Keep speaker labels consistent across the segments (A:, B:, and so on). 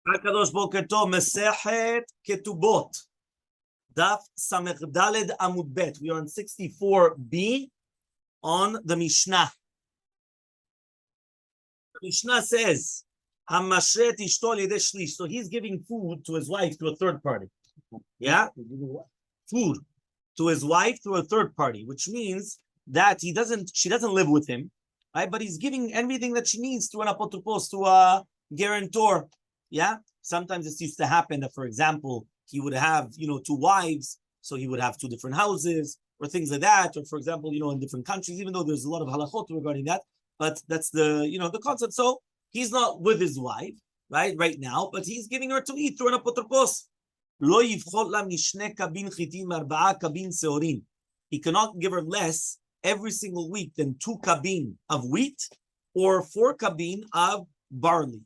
A: Hakadosh Boker Tov, Masechet Ketubot Daf Samech Daled Amud Bet. We are on 64b on the Mishnah. The Mishnah says, Hamashret Ishto Lidei Shlish. So he's giving food to his wife through a third party. Yeah? Food to his wife through a third party, which means that she doesn't live with him, right? But he's giving everything that she needs to an apotropos, to a guarantor. Yeah, sometimes this used to happen that, for example, he would have, two wives, so he would have two different houses or things like that. Or, for example, in different countries, even though there's a lot of halachot regarding that, but that's the concept. So he's not with his wife, right now, but he's giving her to eat through an apotropos. Lo yivchot la mishne kabin chitin marba'a kabin seorin. He cannot give her less every single week than 2 kabin of wheat or 4 kabin of barley.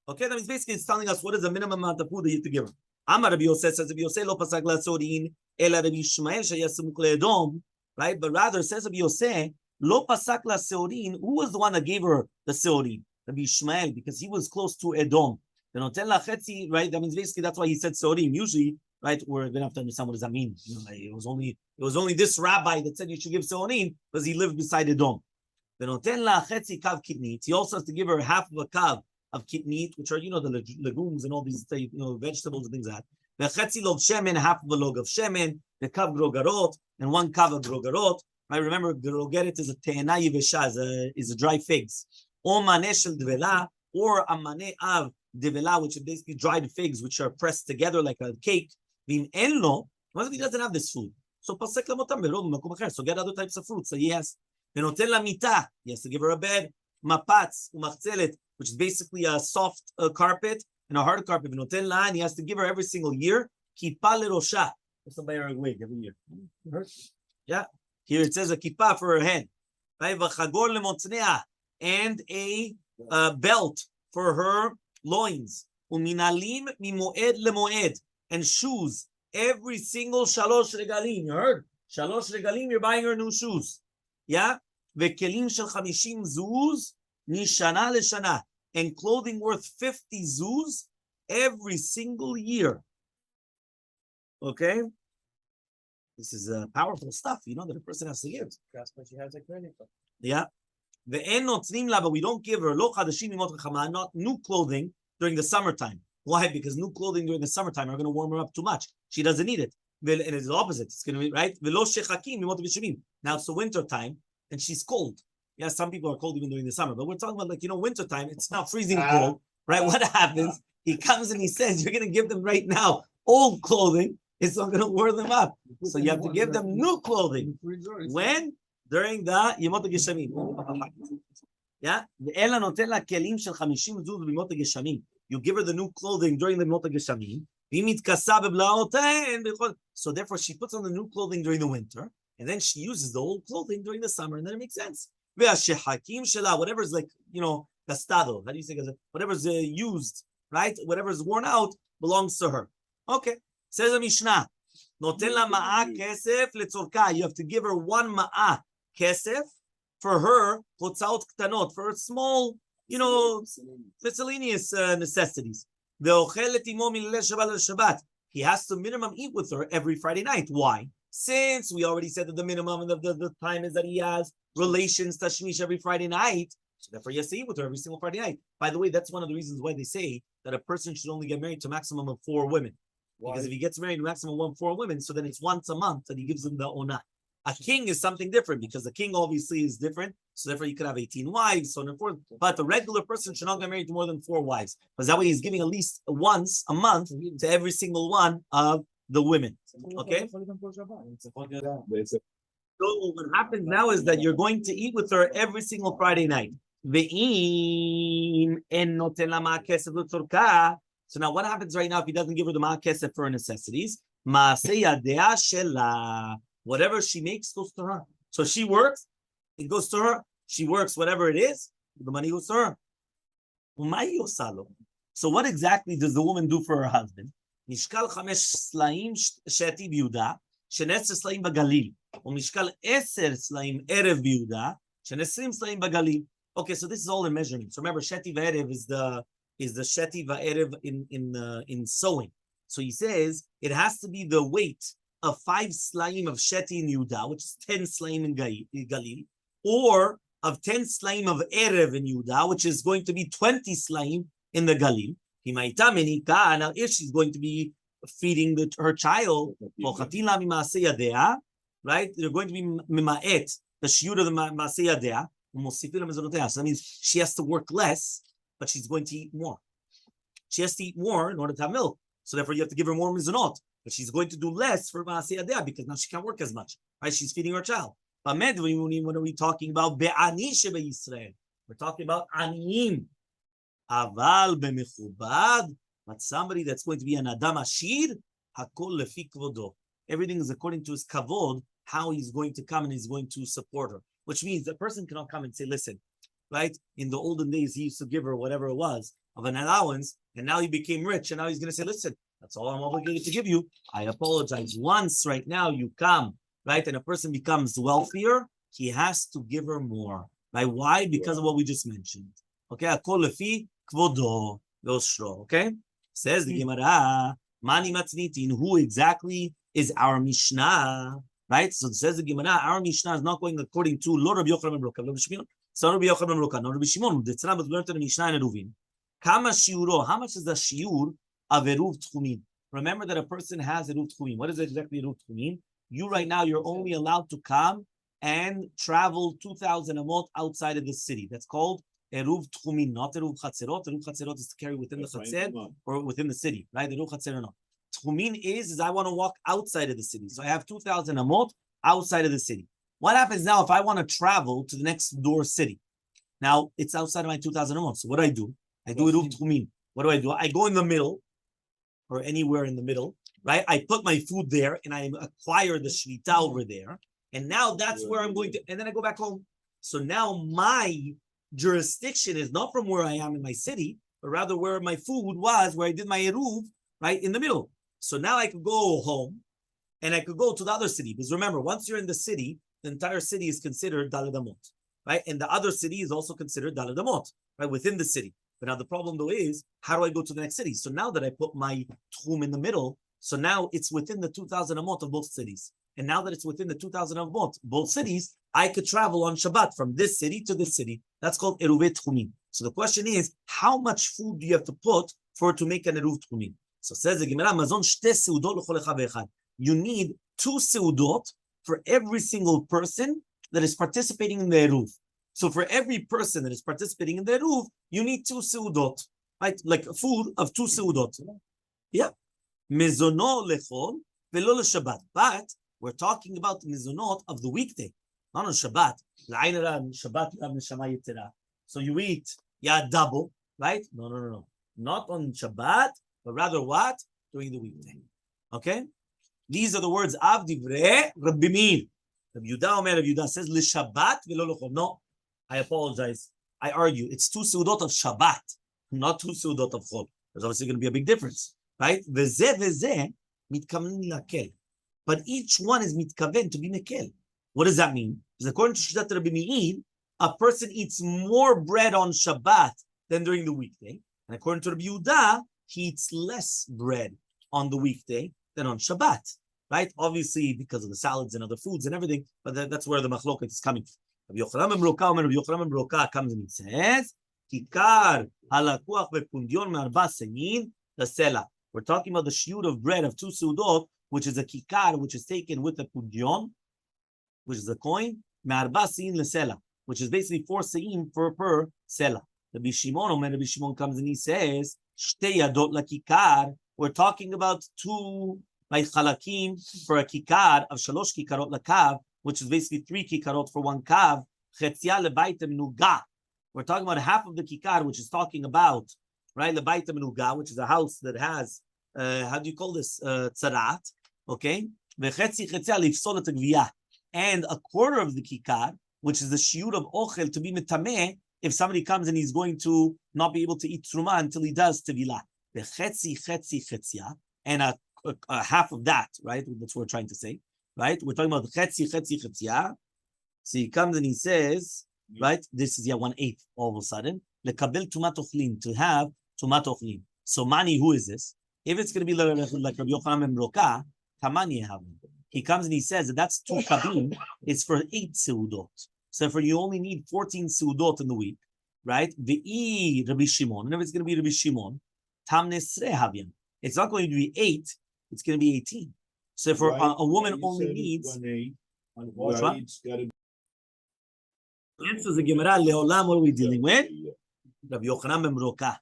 A: Okay, that means basically it's telling us what is the minimum amount of food that you have to give her. Amar Rabbi Yosef says, Rabbi Yosef lo pasak la seorin ela Rabbi Yishmael sheyasimuk le'edom, right? But rather says Rabbi Yosef lo pasak la seorin. Who was the one that gave her the seorin? Rabbi Yishmael, because he was close to Edom. Right? That means basically that's why he said seorim. Usually, right, we're gonna have to understand what does that mean. It was only this rabbi that said you should give seorim because he lived beside Edom. He also has to give her half of a kav of kitnit, which are the legumes and all these vegetables and things like that. Half of a log of shemen, the kav grogarot, and 1 kav of grogarot. I remember grogeret is a te'ena yivesha, is a dry figs. Or maneh shel dvela, or a maneh av devela, which is basically dried figs, which are pressed together like a cake. Vim enlo, what if he doesn't have this food? So pasek lamotam berov makom acher. So get other types of fruits. So he has venotel la mita. He has to give her a bed. Mapatz umachzelet, which is basically a soft carpet and a hard carpet. Venotel la, and he has to give her every single year. Kippah lerosha. Somebody wear a wig every year. Yeah. Here it says a kippah for her head. Right? V'chagor lemotzneah, and a belt for her loins, uminalim mimoed lemoed, and shoes every single shalosh regalim. You heard? Shalosh regalim, you're buying her new shoes. Yeah? Vekelim shel 50 zuz mishana leshana, and clothing worth 50 zuz every single year. Okay? This is powerful stuff, that a person has to give.
B: That's what she has a credit for.
A: Yeah. But we don't give her not new clothing during the summertime. Why? Because new clothing during the summertime are going to warm her up too much. She doesn't need it. And it's the opposite. It's going to be right. Now it's the winter time and she's cold. Yeah, some people are cold even during the summer, but we're talking about winter time. It's not freezing cold, right? What happens? He comes and he says, you're going to give them right now old clothing. It's not going to warm them up. So you have to give them new clothing. When? During the Yemot HaGeshamim. Yeah? You give her the new clothing during the Yemot HaGeshamim. So therefore she puts on the new clothing during the winter, and then she uses the old clothing during the summer, and then it makes sense. Whatever's gastado, how do you say gastado? Whatever's used, right? Whatever's worn out belongs to her. Okay. Says the Mishnah. You have to give her 1 ma'ah kesef for her hotzaot ktanot, for her small, miscellaneous necessities. He has to minimum eat with her every Friday night. Why? Since we already said that the minimum of the time is that he has relations tashmish every Friday night, so therefore he has to eat with her every single Friday night. By the way, that's one of the reasons why they say that a person should only get married to a maximum of 4 women. Why? Because if he gets married to a maximum of 4 women, so then it's once a month that he gives them the ona. A king is something different because the king obviously is different. So therefore you could have 18 wives, so on and forth. But the regular person should not get married to more than 4 wives. Because that way he's giving at least once a month to every single one of the women. Okay? So what happens now is that you're going to eat with her every single Friday night. So now what happens right now if he doesn't give her the ma'akesef for her necessities? Whatever she makes goes to her. So she works, it goes to her. She works, whatever it is, the money goes to her. So what exactly does the woman do for her husband? Mishkal 5 slaim sheti b'Yehuda, 12 slaim b'Galil, u'mishkal 10 slaim erev b'Yehuda, 20 slaim b'Galil. Okay, so this is all in measurements. Remember, sheti v'erev is is the sheti va'erev in sewing. So he says it has to be the weight of 5 slaim of sheti in Yehuda, which is 10 slaim in Galil, or of 10 slaim of erev in Yehuda, which is going to be 20 slaim in the Galil. Now, if she's going to be feeding her child, right? They're going to be mima'et, the shiur of the ma'aseh yadea. So that means she has to work less, but she's going to eat more. She has to eat more in order to have milk. So therefore, you have to give her more mizonot. But she's going to do less for ma'aseh yadea because now she can't work as much. Right? She's feeding her child. But when are we talking about be'ani sheba Yisrael? We're talking about aniyim. Aval b'mechubad, but somebody that's going to be an adam ashir, hakol lefi kvodo. Everything is according to his kavod, how he's going to come and he's going to support her. Which means the person cannot come and say, listen, right? In the olden days, he used to give her whatever it was of an allowance, and now he became rich, and now he's going to say, listen, that's all I'm obligated to give you. I apologize. Once right now you come, right, and a person becomes wealthier, he has to give her more. Right? Why? Because of what we just mentioned. Okay, hakol lefi kvodo v'oshro. Okay, says the Gemara, mani matnitin. Who exactly is our Mishnah? Right. So it says the Gemara, our Mishnah is not going according to Lo Rabbi Yochanan ben Roka, Rabbi Shimon, so Rabbi Yochanan ben Roka, no Rabbi Shimon. The Tzara was learned in the Mishnah in Eruvin. Kama shiuro. How much is the shiur of eruv tchumin? Remember that a person has eruv tchumin. What is exactly eruv tchumin? You right now, you're only allowed to come and travel 2,000 amot outside of the city. That's called eruv tchumin, not eruv chatzerot. Eruv chatzerot is to carry within the chatzer or within the city, right? Eruv chatzer no. Tchumin is I want to walk outside of the city. So I have 2,000 amot outside of the city. What happens now if I want to travel to the next door city? Now it's outside of my 2,000 amot. So what do? I do eruv tchumin. What do? I go in the middle or anywhere in the middle, right? I put my food there and I acquire the shvita over there. And now that's where I'm going to, and then I go back home. So now my jurisdiction is not from where I am in my city, but rather where my food was, where I did my eruv, right, in the middle. So now I could go home and I could go to the other city. Because remember, once you're in the city, the entire city is considered Daled Amot, right? And the other city is also considered Daled Amot, right, within the city. But now the problem though is, how do I go to the next city? So now that I put my tchum in the middle, so now it's within the 2,000 amot of both cities. And now that it's within the 2,000 amot, both cities, I could travel on Shabbat from this city to this city. That's called eruv tchumin. So the question is, how much food do you have to put for it to make an eruv tchumin? So says the Gemara, mazon shte seudot l'chol echad ve'echad. You need 2 seudot for every single person that is participating in the eruv. So for every person that is participating in the eruv, you need 2 seudot, right? Like a food of 2 seudot. Yeah. Mezono lechol ve'lo l'shabbat. But we're talking about mizonot of the weekday, not on Shabbat. So you eat, double, right? No. Not on Shabbat, but rather what? During the weekday. Okay? These are the words of divrei Rabbi Meir. Rabbi Yehuda says, l'Shabbat ve'lo l'chol. No, I apologize. I argue. It's 2 seudot of Shabbat, not 2 seudot of chol. There's obviously going to be a big difference, right? V'zeh mitkaven lakel. But each one is mitkaven to be mekel. What does that mean? Because according to Shittat Rabbi Meir, a person eats more bread on Shabbat than during the weekday. And according to Rabbi Yehuda, he eats less bread on the weekday than on Shabbat. Right? Obviously, because of the salads and other foods and everything, but that's where the machloket is coming from. Rabbi Yochanan ben Roka comes and he says, Kikar halakuach bepundion me'arba seyin l'sela. We're talking about the shiur of bread of 2 seudot, which is a kikar, which is taken with a pundion, which is a coin, me'arba seyin l'sela, which is basically 4 seyin per sela. Rabbi Shimon comes and he says, Shte yadot lakikar. We're talking about 2 like chalakim for a kikar of 3 kikarot lakav, which is basically 3 kikarot for 1 kav. Chetzia lebaitem nuga. We're talking about half of the kikar, which is talking about, right, lebaitem nuga, which is a house that has, how do you call this, tzarat, okay? Vechetzi chetzia lifsol et gviyah. And a quarter of the kikar, which is the shiur of ochel, to be metameh, if somebody comes and he's going to not be able to eat truma until he does tevilah. Vechetzi chetzia, and a half of that, right? That's what we're trying to say, right? We're talking about chetzia. So he comes and he says, right? This is 1/8 all of a sudden. Lekabel tumat ochlin, to have tumat ochlim. So mani, who is this? If it's going to be like Rabbi Yochanan ben Roka, tamani havin. He comes and he says that that's 2 kabim. It's for 8 seudot. So for you only need 14 seudot in the week, right? Ve'i Rabbi Shimon. And if it's going to be Rabbi Shimon, tam nesre havin. It's not going to be 8. It's going to be 18. So for a woman only needs. Answers the Gemara, Leolam, what are we dealing with? Rabbi Yochanan ben Roka.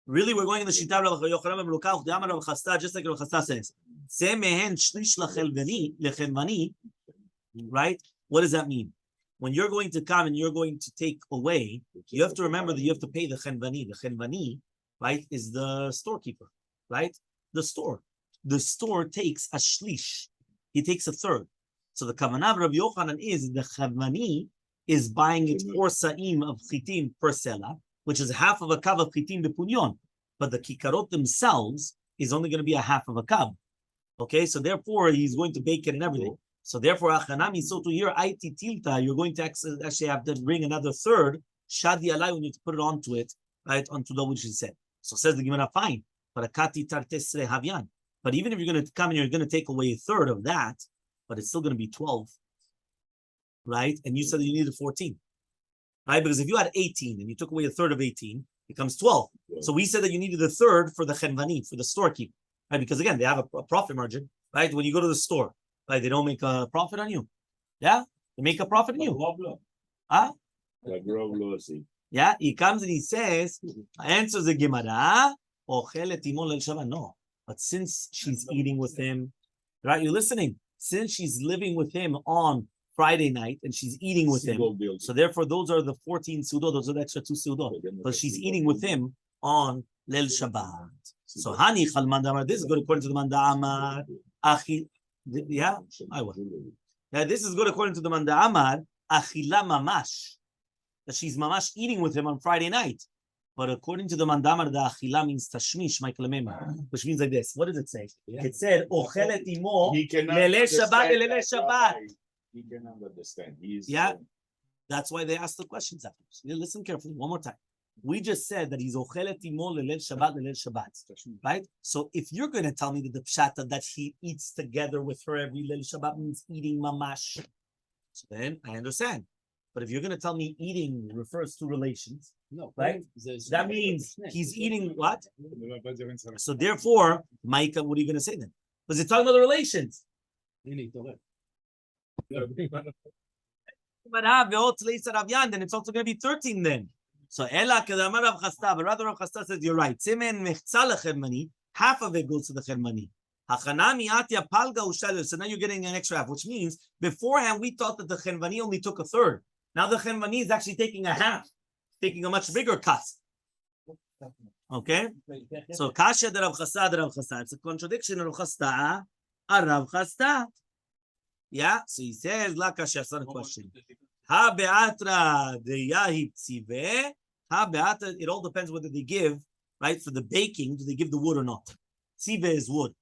A: Really, we're going in the Shita of Rabbi Yochanan ben Roka, Rabbi Chasta, just like Rabbi Chasta says. Right? What does that mean? When you're going to come and you're going to take away, you have to remember that you have to pay the chenvani. The chenvani, right, is the storekeeper, right? The store. The store takes a shlish. He takes a third. So the kavanah of Rabbi Yochanan is the chenvani is buying it 4 sa'im of chitim per sela, which is half of a kav of chitim bepunyon. But the kikarot themselves is only going to be a half of a kav. Okay, so therefore he's going to bake it and everything. So therefore, achanami, so to hear aiti tilta, you're going to actually have to bring another third shadi alai when you put it onto it, right, onto the which is said. So says the Gemara, fine, but akati tartesre havyan. But even if you're going to come and you're going to take away a third of that, but it's still going to be 12. Right? And you said that you needed 14. Right? Because if you had 18 and you took away a third of 18, it becomes 12. Yeah. So we said that you needed a third for the chenvani, for the storekeeper. Right? Because again, they have a profit margin. Right? When you go to the store, right? They don't make a profit on you. Yeah? They make a profit on you. Huh? Yeah? He comes and he says, answers the Gemara, no. But since she's eating with him, right? You're listening. Since she's living with him on Friday night and she's eating with him, so therefore those are the 14 seudot, those are the extra 2 seudot. But she's eating with him on Leil Shabbat. So Hani Chal Mandamar, this is good according to the Mandamar. Yeah, I will. Yeah, this is good according to the Mandamar. Achila Mamash, that she's Mamash eating with him on Friday night. But according to the Mandamar, the Achila means Tashmish, Michael Lemema, which means like this. What does it say? It said Ochelet Imo Lele Shabbat Lele Shabbat.
B: He cannot understand.
A: That's why they ask the questions after. Listen carefully, one more time. We just said that he's ochelet imo lelel Shabbat, right? So if you're going to tell me that the pshata that he eats together with her every lel Shabbat means eating mamash, so then I understand. But if you're going to tell me eating refers to relations, no, right? That means he's eating what? So therefore, Micah, what are you going to say then? Was it talking about the relations? Then it's also going to be 13 then. So Ela Kedamar Rav Chasta, but rather Rav Chasta says you're right. Simen mechza lechemani, half of it goes to the chemani. Hachanami atia palga ushal. So now you're getting an extra half, which means beforehand we thought that the chemani only took a third. Now the chemani is actually taking a half, taking a much bigger cut. Okay, so kasha de Rav Chasta, it's a contradiction of Rav Chasta, Rav Chasta. Yeah, so he says, La kasha, question. Ha be'atra de yahi tzive. Ha be'atra, it all depends whether they give, right, for the baking, do they give the wood or not? Tzive is wood.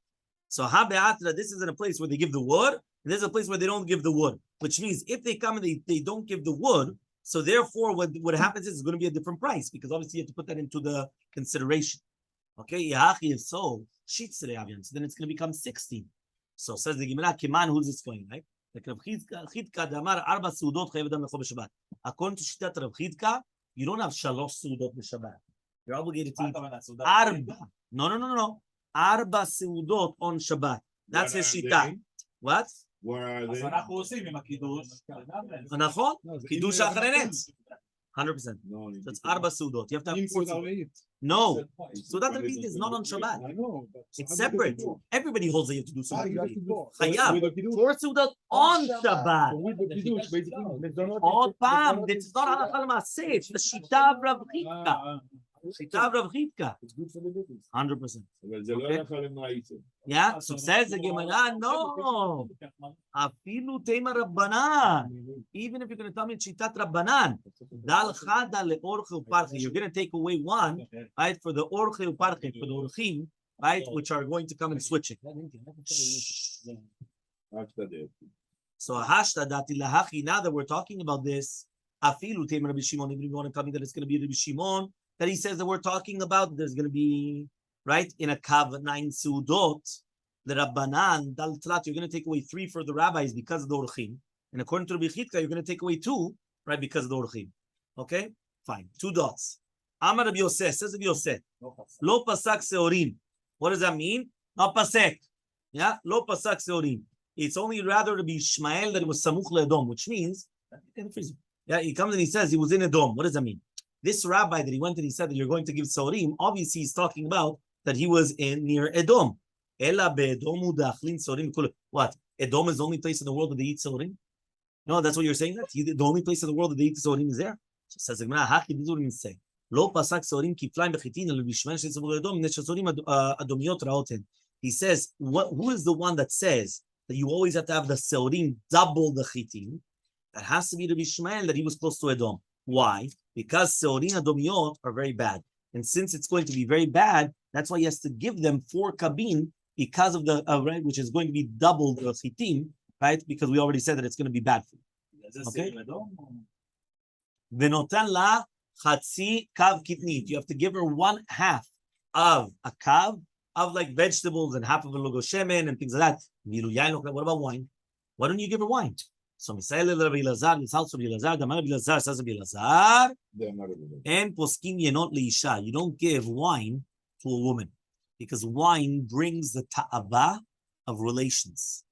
A: So ha be'atra, this is in a place where they give the wood, and this is a place where they don't give the wood. Which means if they come and they don't give the wood, so therefore what happens is it's going to be a different price, because obviously you have to put that into the consideration. Okay, yahi, if so, shitzre avian, so then it's going to become 16. So says the Gemara, Kiman, who's this going, right? Like Rav Chidka, Damar, Arba Seudot, Chayev Adam Lechol B'Shabbat. According to Shitat Rav Chidka, you don't have Shalosh Seudot B'Shabbat. You're obligated to eat Arba. No. Arba Seudot on Shabbat. That's his Shita. What?
B: Where are they?
A: Nachon? Kiddush Achrenet. 100%.
B: No,
A: so it's Arba Seudot. You have to have 4 Seudot. No. Seudat Revit is not on Shabbat. I know. It's separate. Everybody holds that you have to do Seudat Revit. Chayav. 4 Seudot on Shabbat. All Pam. It's not Halachal Maseh. It's the Shita of Rav Chidka. Shita of Rav Chidka.
B: It's good for the business.
A: 100%. Okay. Yeah. So says the Gemara, no. Afilu Tema Rabbanan. Even if you're going to tell me Shitat Rabbanan, Dal Chada leOrche uParche. You're going to take away one, right, for the Orche uParche, for the Orchim, right, which are going to come and switch it. So Hashta Dati Lahachi. Now that we're talking about this, Afilu Tema Rabbi Shimon. If you want to tell me that it's going to be Rabbi Shimon, that he says that we're talking about, there's going to be, right, in a Kav 9 Sudot, the Rabbanan, Dal Tlat, you're going to take away 3 for the rabbis because of the Orchim. And according to Rabbi Chitka, you're going to take away 2, right, because of the Orchim. Okay? Fine. 2 dots. Amar Rabbi Yosef, says Rabbi Yosef, Lo Pasak Seorim. What does that mean? Not Pasek. Yeah? Lo Pasak Seorim. It's only rather to be Ishmael that it was Samuch LeEdom, which means, yeah, he comes and he says he was in Edom. What does that mean? This rabbi that he went and he said that you're going to give Seorim, obviously he's talking about that he was in near Edom. What? Edom is the only place in the world that they eat Seorim? No, that's what you're saying? That the only place in the world that they eat Seorim is there? So says the Gemara, Haki, this is what it means to say. Lo pasak Seorim kiflaim bechitin el bishman shel Seorim Edom nesh Seorim adomiot raoten. He says, who is the one that says that you always have to have the Seorim double the chitin? That has to be the Bishmael that he was close to Edom. Why? Because Seorim adomiot are very bad. And since it's going to be very bad, that's why he has to give them 4 kabin because of the, right, which is going to be double the chitim, right? Because we already said that it's going to be bad for you. Okay? Venotan la chatzi kav kitnit. You have to give her 1/2 of a kav of like vegetables and half of a logo shemen and things like that. What about wine? Why don't you give her wine? So Mishael Rabbi Elazar, this house of Elazar, the man of Elazar says Rabbi Elazar, and poskim yenot leisha. You don't give wine to a woman because wine brings the ta'ava of relations.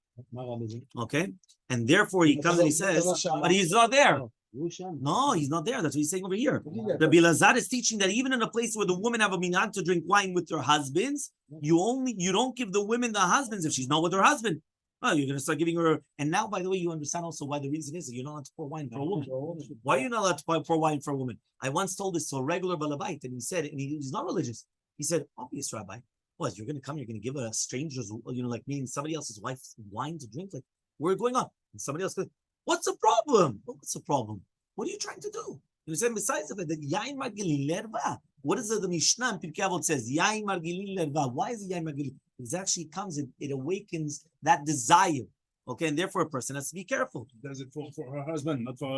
A: Okay, and therefore he comes and he says, but he's not there. No, he's not there. That's what he's saying over here. Rabbi Elazar is teaching that even in a place where the women have a minhag to drink wine with their husbands, you don't give the women the husbands if she's not with her husband. Oh, you're going to start giving her. And now, by the way, you understand also why the reason is that you're not allowed to pour wine for a woman. Why are you not allowed to pour wine for a woman? I once told this to a regular balabait, and he said, and he's not religious. He said, obvious, Rabbi. What, you're going to come, you're going to give a stranger's, like me and somebody else's wife wine to drink? Like, what's going on? And somebody else goes, what's the problem? What's the problem? What are you trying to do? He said, besides the fact that Yain Margilin Lerva, what is it the Mishnah in Pirkei Avot says? Yain Margilin Lerva. Why is it Yain Margilin? It actually comes, it awakens that desire. Okay, and therefore a person has to be careful.
B: Does it for her husband, not for